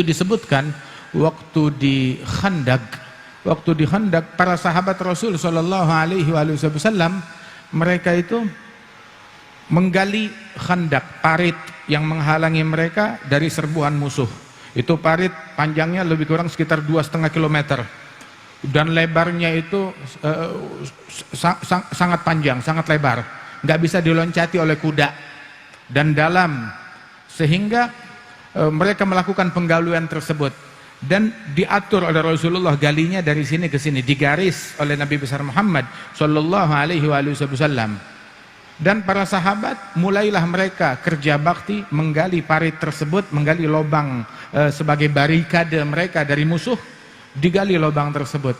Itu disebutkan waktu di Khandaq para sahabat Rasul sallallahu alaihi wasallam mereka itu menggali khandak, parit yang menghalangi mereka dari serbuan musuh. Itu parit panjangnya lebih kurang sekitar 2,5 kilometer dan lebarnya itu sangat panjang, sangat lebar, nggak bisa diloncati oleh kuda dan dalam, sehingga mereka melakukan penggalian tersebut dan diatur oleh Rasulullah galinya dari sini ke sini, digaris oleh Nabi besar Muhammad sallallahu alaihi wasallam. Dan para sahabat mulailah mereka kerja bakti menggali parit tersebut, menggali lubang sebagai barikade mereka dari musuh, digali lubang tersebut.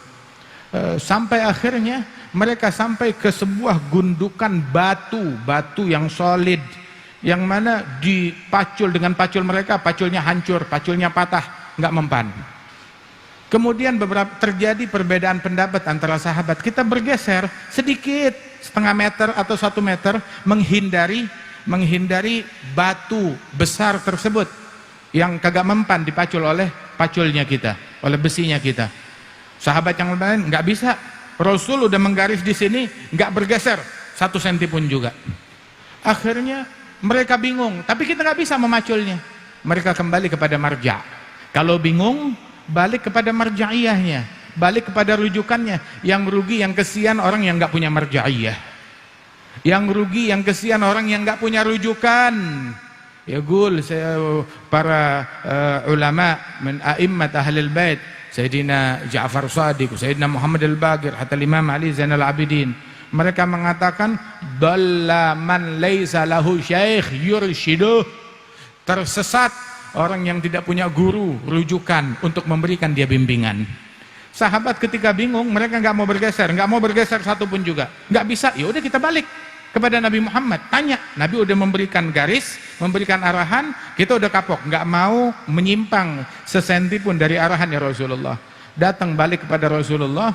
Sampai akhirnya mereka sampai ke sebuah gundukan batu yang solid, yang mana dipacul dengan pacul mereka, paculnya hancur, paculnya patah, nggak mempan. Kemudian terjadi perbedaan pendapat antara sahabat. Kita bergeser sedikit, setengah meter atau 1 meter, menghindari batu besar tersebut yang kagak mempan dipacul oleh paculnya kita, oleh besinya kita. Sahabat yang lain nggak bisa. Rasul udah menggaris di sini, nggak bergeser 1 senti pun juga. Akhirnya mereka bingung, tapi kita nggak bisa memaculnya. Mereka kembali kepada marja'. Kalau bingung, balik kepada marja'iyahnya, balik kepada rujukannya. Yang rugi, yang kesian orang yang nggak punya marja'iyah. Yang rugi, yang kesian orang yang nggak punya rujukan. Ya gul para ulama min a'immat ahlil bait, Sayyidina Ja'far Shadiq, Sayyidina Muhammad al-Baqir, hatta Imam Ali Zainal Abidin, mereka mengatakan dalla man laisa lahu syaikh yurshiduh, tersesat orang yang tidak punya guru rujukan untuk memberikan dia bimbingan. Sahabat ketika bingung, mereka nggak mau bergeser 1 pun juga, nggak bisa. Ya udah kita balik kepada Nabi Muhammad, tanya. Nabi udah memberikan garis, memberikan arahan, kita udah kapok, nggak mau menyimpang sesenti pun dari arahan ya Rasulullah. Datang balik kepada Rasulullah.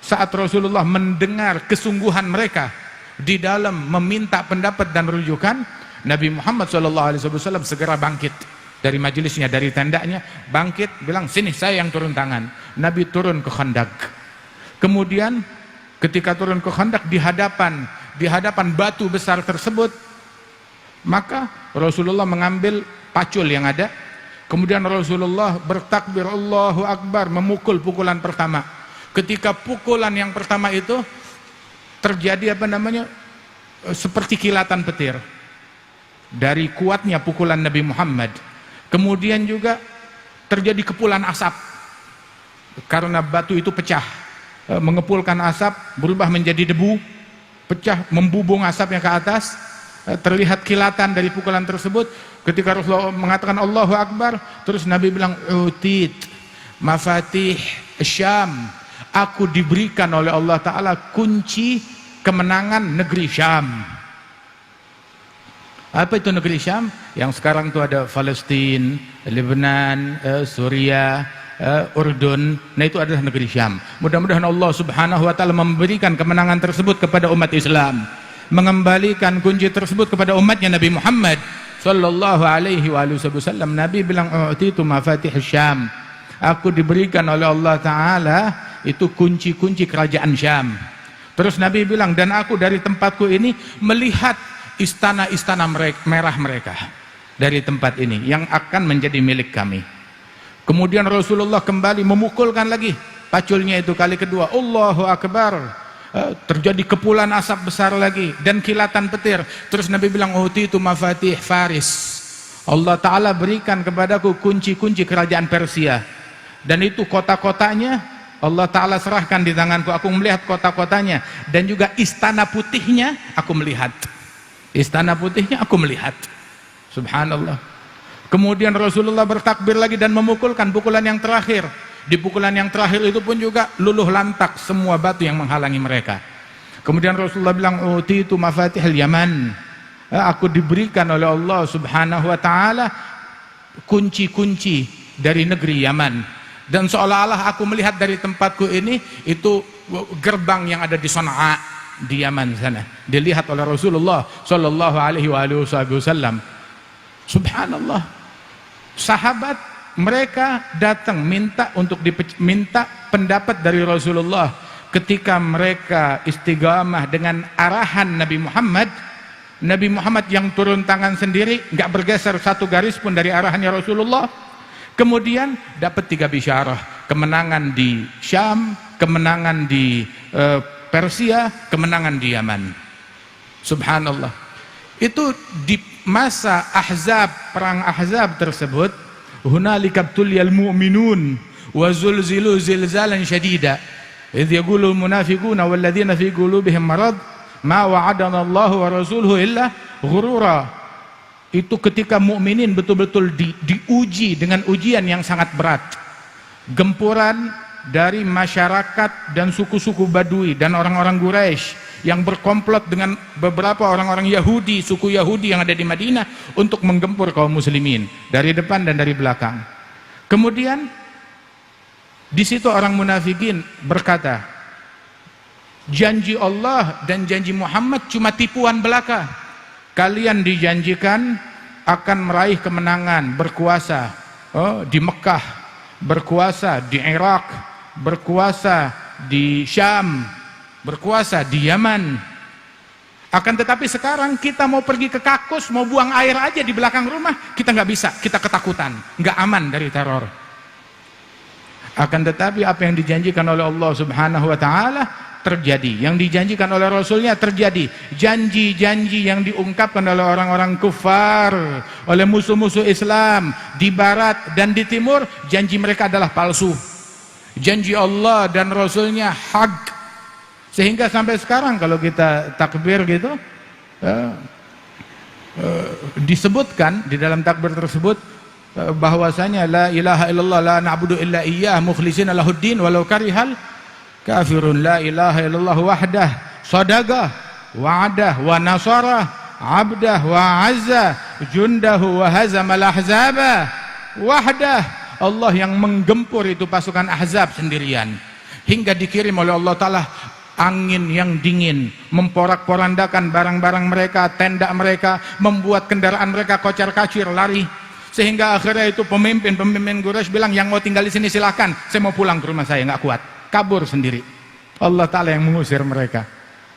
Saat Rasulullah mendengar kesungguhan mereka di dalam meminta pendapat dan rujukan, Nabi Muhammad SAW segera bangkit dari majelisnya, dari tendanya, bangkit, bilang, sini saya yang turun tangan. Nabi turun ke Khandaq. Kemudian ketika turun ke Khandaq, di hadapan batu besar tersebut, maka Rasulullah mengambil pacul yang ada, kemudian Rasulullah bertakbir Allahu Akbar, memukul pukulan pertama. Ketika pukulan yang pertama itu terjadi seperti kilatan petir dari kuatnya pukulan Nabi Muhammad. Kemudian juga terjadi kepulan asap karena batu itu pecah, mengepulkan asap, berubah menjadi debu, pecah, membubung asapnya ke atas. Terlihat kilatan dari pukulan tersebut. Ketika Rasulullah mengatakan Allahu Akbar, terus Nabi bilang, utit mafatih Syam, aku diberikan oleh Allah Ta'ala kunci kemenangan negeri Syam. Apa itu negeri Syam? Yang sekarang itu ada Palestina, Lebanon, Suriah, Urdun. Nah itu adalah negeri Syam. Mudah-mudahan Allah Subhanahu wa Ta'ala memberikan kemenangan tersebut kepada umat Islam, mengembalikan kunci tersebut kepada umatnya Nabi Muhammad sallallahu alaihi wasallam. Nabi bilang, u'titu mafatih Syam, aku diberikan oleh Allah Ta'ala itu kunci-kunci kerajaan Syam. Terus Nabi bilang, dan aku dari tempatku ini melihat istana-istana merah mereka dari tempat ini yang akan menjadi milik kami. Kemudian Rasulullah kembali memukulkan lagi paculnya itu kali kedua, Allahu Akbar. Terjadi kepulan asap besar lagi dan kilatan petir. Terus Nabi bilang, utitu mafatih Faris, Allah Ta'ala berikan kepadaku kunci-kunci kerajaan Persia, dan itu kota-kotanya Allah Ta'ala serahkan di tanganku. Aku melihat kota-kotanya dan juga istana putihnya aku melihat. Istana putihnya aku melihat. Subhanallah. Kemudian Rasulullah bertakbir lagi dan memukulkan pukulan yang terakhir. Di pukulan yang terakhir itu pun juga luluh lantak semua batu yang menghalangi mereka. Kemudian Rasulullah bilang, utitu mafatihil Yaman, aku diberikan oleh Allah Subhanahu wa Ta'ala kunci-kunci dari negeri Yaman. Dan seolah-olah aku melihat dari tempatku ini itu gerbang yang ada di Sana'a di Yaman sana, dilihat oleh Rasulullah sallallahu alaihi wasallam. Subhanallah. Sahabat mereka datang minta minta pendapat dari Rasulullah. Ketika mereka istiqamah dengan arahan Nabi Muhammad yang turun tangan sendiri, nggak bergeser satu garis pun dari arahannya Rasulullah. Kemudian dapat 3 bisyarah, kemenangan di Syam, kemenangan di Persia, kemenangan di Yaman. Subhanallah. Itu di masa Ahzab, perang Ahzab tersebut, hunalika ibtuliyal mu'minun wa zulzilu zilzalan syadida idh yaqulul munafiquna walladzina fi qulubihim marad ma wa'adana Allah wa rasuluhu illa ghurura. Itu ketika mukminin betul-betul diuji dengan ujian yang sangat berat. Gempuran dari masyarakat dan suku-suku Badui dan orang-orang Quraisy yang berkomplot dengan beberapa orang-orang Yahudi, suku Yahudi yang ada di Madinah untuk menggempur kaum muslimin dari depan dan dari belakang. Kemudian di situ orang munafikin berkata, janji Allah dan janji Muhammad cuma tipuan belaka. Kalian dijanjikan akan meraih kemenangan, berkuasa di Mekah, berkuasa di Irak, berkuasa di Syam, berkuasa di Yaman. Akan tetapi sekarang kita mau pergi ke kakus, mau buang air aja di belakang rumah, kita nggak bisa, kita ketakutan, nggak aman dari teror. Akan tetapi apa yang dijanjikan oleh Allah Subhanahu wa Ta'ala terjadi, yang dijanjikan oleh Rasulnya terjadi. Janji-janji yang diungkapkan oleh orang-orang kufar, oleh musuh-musuh Islam di barat dan di timur, janji mereka adalah palsu. Janji Allah dan Rasulnya hak. Sehingga sampai sekarang kalau kita takbir gitu, disebutkan di dalam takbir tersebut bahwasanya la ilaha illallah la na'budu illa iyyah mukhlishina lahuddin walau karihal kafirun, la ilaha illallah wahdah sadaqah wa'adah wa nasara abdah wa azza jundahu wa hazamal ahzaba wahdah. Allah yang menggempur itu pasukan Ahzab sendirian, hingga dikirim oleh Allah Ta'ala angin yang dingin memporak-porandakan barang-barang mereka, tenda mereka, membuat kendaraan mereka kocar-kacir lari, sehingga akhirnya itu pemimpin Quraisy bilang, yang mau tinggal di sini silahkan, saya mau pulang ke rumah saya, nggak kuat, kabur sendiri. Allah Ta'ala yang mengusir mereka.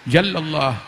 Jallallah